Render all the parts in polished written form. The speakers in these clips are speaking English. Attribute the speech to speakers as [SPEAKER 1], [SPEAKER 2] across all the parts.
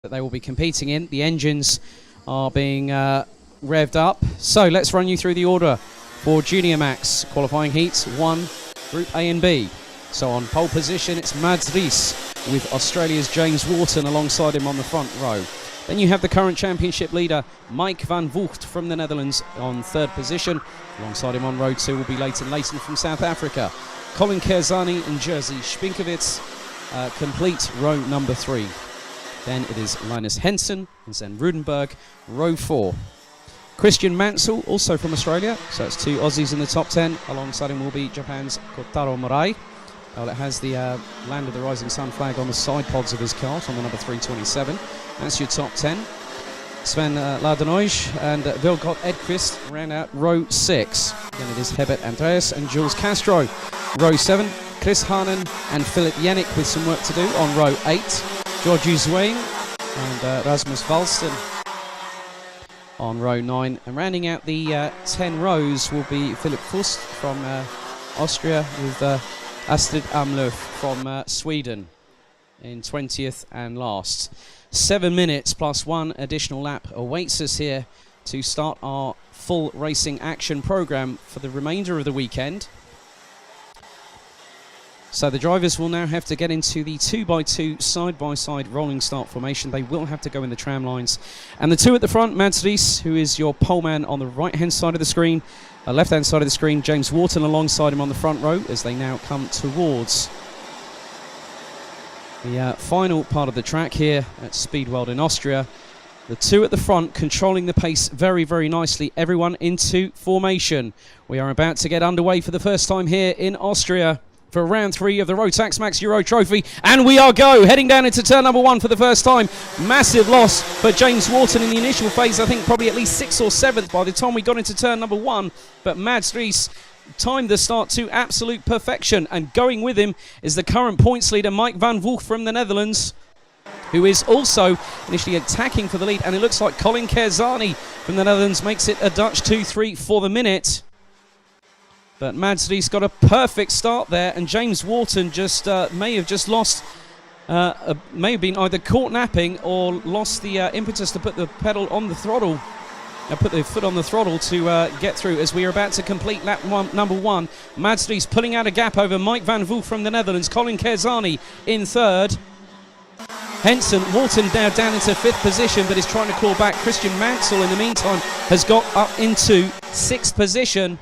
[SPEAKER 1] that they will be competing in. The engines are being revved up. So let's run you through the order for Junior Max qualifying heats 1, Group A and B. So on pole position it's Mads Ries with Australia's James Wharton alongside him on the front row. Then you have the current championship leader Mike van Vugt from the Netherlands on third position. Alongside him on row 2 will be Leighton from South Africa. Colin Kerzani and Jerzy Spinkowitz complete row number 3. Then it is Linus Henson and Sven Rudenberg, row 4. Christian Mansell, also from Australia, so it's 2 Aussies in the top 10. Alongside him will be Japan's Kotaro Murai. Well, it has the Land of the Rising Sun flag on the side pods of his kart on the number 327. That's your top 10. Sven Ladenoij and Vilgot Edqvist round out row 6. Then it is Hebert Andreas and Jules Castro. Row 7, Chris Harnen and Philip Yannick with some work to do on row 8. Georgiou Zwain and Rasmus Valsten on row 9. And rounding out the 10 rows will be Philip Fust from Austria with Astrid Amlöf from Sweden in 20th and last. 7 minutes plus 1 additional lap awaits us here to start our full racing action program for the remainder of the weekend. So the drivers will now have to get into the 2x2 side-by-side rolling start formation. They will have to go in the tram lines. And the 2 at the front, Mads Ries, who is your poleman on the right-hand side of the screen, left-hand side of the screen, James Wharton alongside him on the front row as they now come towards the final part of the track here at Speedworld in Austria. The 2 at the front controlling the pace very, very nicely. Everyone into formation. We are about to get underway for the first time here in Austria for round 3 of the Rotax Max Euro Trophy. And we are heading down into turn number 1 for the first time. Massive loss for James Wharton in the initial phase. I think probably at least 6th or 7th by the time we got into turn number 1. But Mads Ries timed the start to absolute perfection. And going with him is the current points leader, Mike van Vugt from the Netherlands, who is also initially attacking for the lead. And it looks like Colin Kerzani from the Netherlands makes it a Dutch 2-3 for the minute. But Mads Ries got a perfect start there, and James Wharton just may have just lost, may have been either caught napping or lost the impetus to put the pedal on the throttle, put the foot on the throttle to get through as we are about to complete lap number 1. Mads Ries pulling out a gap over Mike van Vugt from the Netherlands, Colin Kerzani in 3rd. Henson, Wharton now down into 5th position, but is trying to claw back. Christian Mansell in the meantime has got up into 6th position,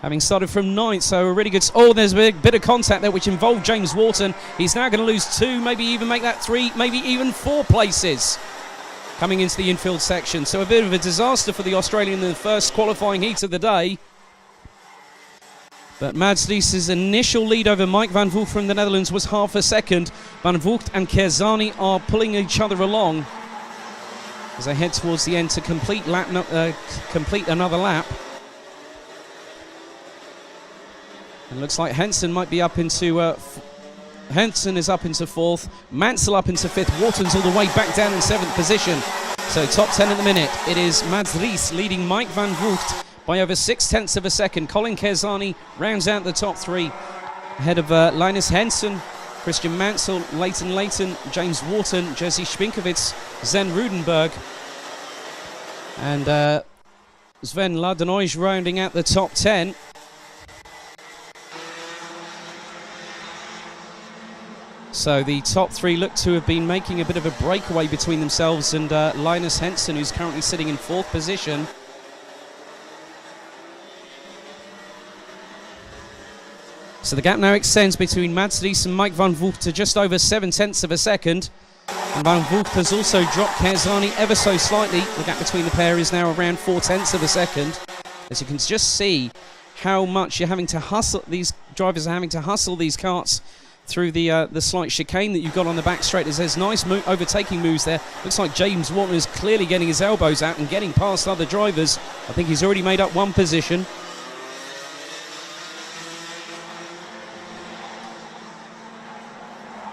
[SPEAKER 1] having started from 9th, so a really good... Oh, there's a bit of contact there which involved James Wharton. He's now going to lose 2, maybe even make that 3, maybe even 4 places coming into the infield section. So a bit of a disaster for the Australian in the first qualifying heat of the day. But Mads Ries' initial lead over Mike van Vugt from the Netherlands was half a second. Van Vugt and Kerzani are pulling each other along as they head towards the end to complete another lap. And looks like Henson might be up into... Henson is up into 4th. Mansell up into 5th. Wharton's all the way back down in 7th position. So top 10 at the minute. It is Mads Ries leading Mike van Vugt by over 6/10 of a second. Colin Kerzani rounds out the top 3. Ahead of Linus Henson, Christian Mansell, Leighton, James Wharton, Jerzy Spinkowitz, Sven Rudenberg. And Sven Ladenoij rounding out the top 10. So the top 3 look to have been making a bit of a breakaway between themselves and Linus Henson, who's currently sitting in 4th position. So the gap now extends between Mads Ries and Mike van Vugt to just over 7/10 of a second. And van Vugt has also dropped Kerzani ever so slightly. The gap between the pair is now around 4/10 of a second. As you can just see how much you're having to hustle, these drivers are having to hustle these karts through the slight chicane that you've got on the back straight. As there's nice overtaking moves there. Looks like James Wharton is clearly getting his elbows out and getting past other drivers. I think he's already made up 1 position.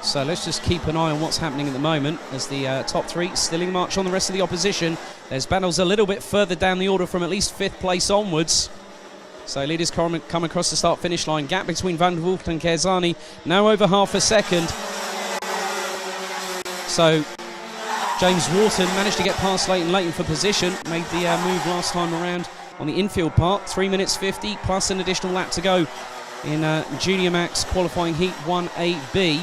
[SPEAKER 1] So let's just keep an eye on what's happening at the moment as the top 3 stealing march on the rest of the opposition. There's battles a little bit further down the order from at least 5th place onwards. So leaders come across the start-finish line. Gap between Van Vugt and Kerzani now over half a second. So James Wharton managed to get past Leighton for position, made the move last time around on the infield part. 3 minutes 50 plus an additional lap to go in Junior Max qualifying heat 1AB.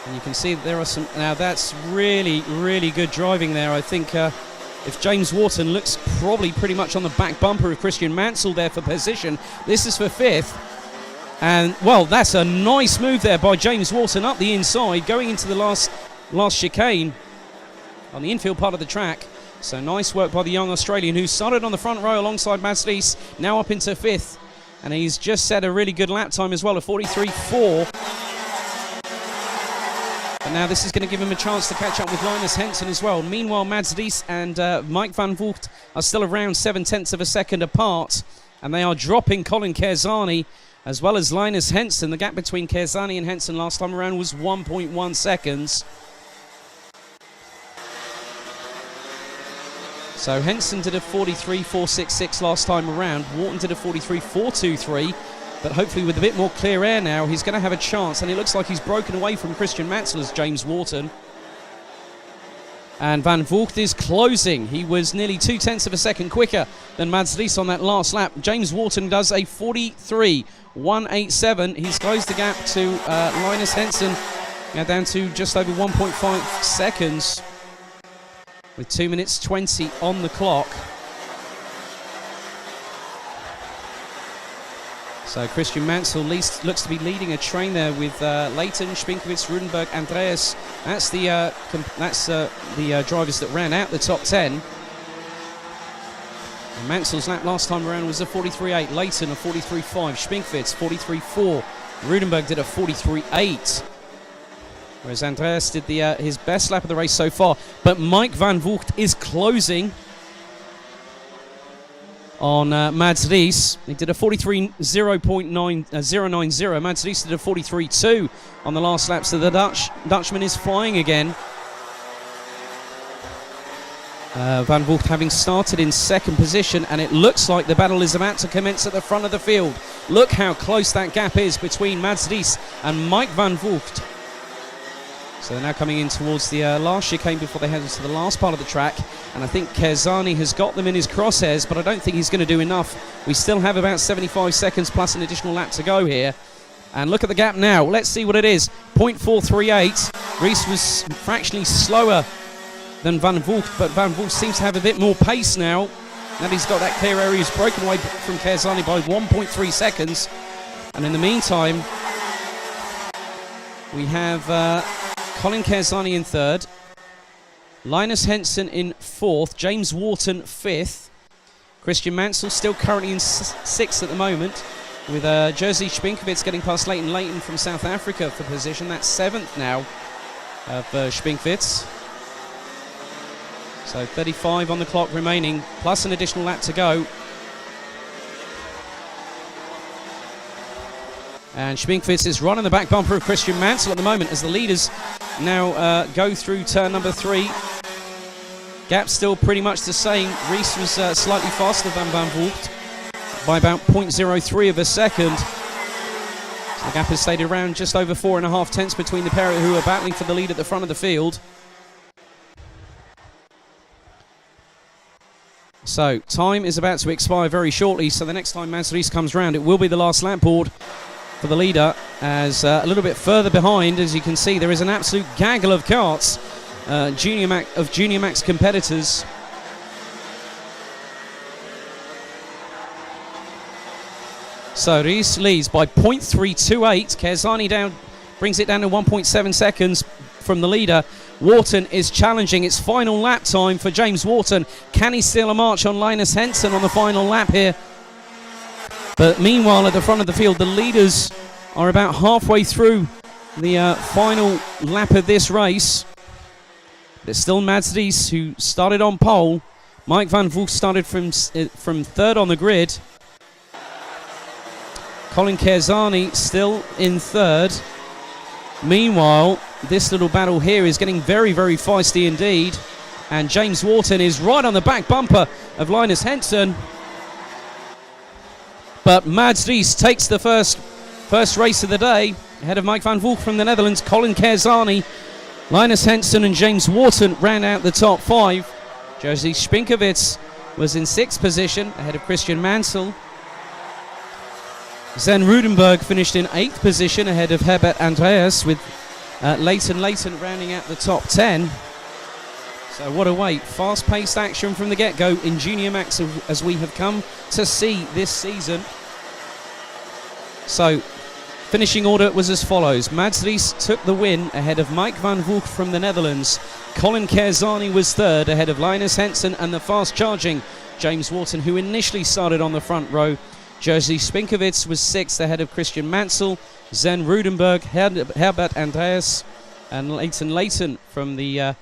[SPEAKER 1] And you can see that there are some... Now that's really, really good driving there. I think if James Wharton looks probably pretty much on the back bumper of Christian Mansell there for position, this is for 5th. And, well, that's a nice move there by James Wharton up the inside, going into the last chicane on the infield part of the track. So nice work by the young Australian, who started on the front row alongside Mads Rees, now up into 5th. And he's just set a really good lap time as well, of 43.4. And now this is going to give him a chance to catch up with Linus Henson as well. Meanwhile, Mads Rees and Mike van Voort are still around 0.7 of a second apart. And they are dropping Colin Kerzani as well as Linus Henson. The gap between Kerzani and Henson last time around was 1.1 seconds. So Henson did a 43.466 last time around. Wharton did a 43.423. But hopefully with a bit more clear air now, he's going to have a chance. And it looks like he's broken away from Christian Mansell as James Wharton. And Van Voort is closing. He was nearly 0.2 of a second quicker than Mads Rees on that last lap. James Wharton does a 43.187. He's closed the gap to Linus Henson, now down to just over 1.5 seconds with 2 minutes 20 on the clock. So Christian Mansell looks to be leading a train there with Leighton, Spinkovits, Rudenberg, Andreas. That's the drivers that ran out the top 10. And Mansell's lap last time around was a 43.8. Leighton a 43.5. Spinkovits 43.4. Rudenberg did a 43.8. Whereas Andreas did his best lap of the race so far. But Mike van Voort is closing on Mads Rees. He did a 43.090. Mads Rees did a 43.2 on the last lap, so the Dutchman is flying again. Van Voort having started in second position, and it looks like the battle is about to commence at the front of the field. Look how close that gap is between Mads Rees and Mike van Voort. So they're now coming in towards the last chicane before they head into the last part of the track. And I think Kerzani has got them in his crosshairs, but I don't think he's going to do enough. We still have about 75 seconds plus an additional lap to go here. And look at the gap now. Let's see what it is. 0.438. Rees was fractionally slower than Van Voort, but Van Voort seems to have a bit more pace now. Now he's got that clear area. He's broken away from Kerzani by 1.3 seconds. And in the meantime, we have Colin Kerzani in third, Linus Henson in fourth, James Wharton fifth, Christian Mansell still currently in sixth at the moment, with Jerzy Spinkovits getting past Leighton from South Africa for position. That's seventh now for Spinkovits. So 35 on the clock remaining, plus an additional lap to go. And Spinkovits is right on the back bumper of Christian Mansell at the moment as the leaders now go through turn number 3. Gap still pretty much the same. Rees was slightly faster than Van Voort by about 0.03 of a second. So the gap has stayed around just over 4.5 tenths between the pair who are battling for the lead at the front of the field. So time is about to expire very shortly, so the next time Mads Rees comes round, it will be the last lap board for the leader, as a little bit further behind, as you can see, there is an absolute gaggle of karts, Junior Max competitors. So Rees leads by 0.328. Kerzani brings it down to 1.7 seconds from the leader. Wharton is challenging. Its final lap time for James Wharton. Can he steal a march on Linus Henson on the final lap here? But meanwhile, at the front of the field, the leaders are about halfway through the final lap of this race. There's still Mads Rees, who started on pole. Mike van Voort started from third on the grid. Colin Kerzani still in third. Meanwhile, this little battle here is getting very, very feisty indeed. And James Wharton is right on the back bumper of Linus Henson. But Mads Rees takes the first First race of the day, ahead of Mike van Wolk from the Netherlands, Colin Kerzani, Linus Henson and James Wharton ran out the top 5. Jerzy Spinkowitz was in 6th position, ahead of Christian Mansell. Zen Rudenberg finished in 8th position, ahead of Herbert Andreas, with Leighton rounding out the top 10. So what a wait. Fast-paced action from the get-go in Junior Max as we have come to see this season. So, finishing order was as follows. Mads Ries took the win ahead of Mike van Wolk from the Netherlands. Colin Kerzani was 3rd ahead of Linus Henson and the fast-charging James Wharton, who initially started on the front row. Jerzy Spinkowitz was 6th ahead of Christian Mansell. Zen Rudenberg, Herbert Andreas and Leighton from the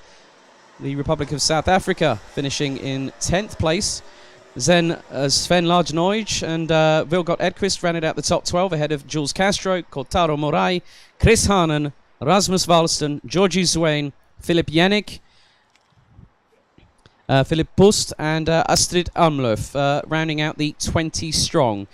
[SPEAKER 1] Republic of South Africa finishing in 10th place. Then Sven Largenooij and Wilgot Edquist rounded out the top 12 ahead of Jules Castro, Kotaro Morai, Chris Hanen, Rasmus Walston, Georgi Zwain, Philip Yannick, Philip Post and Astrid Almlöf rounding out the 20 strong.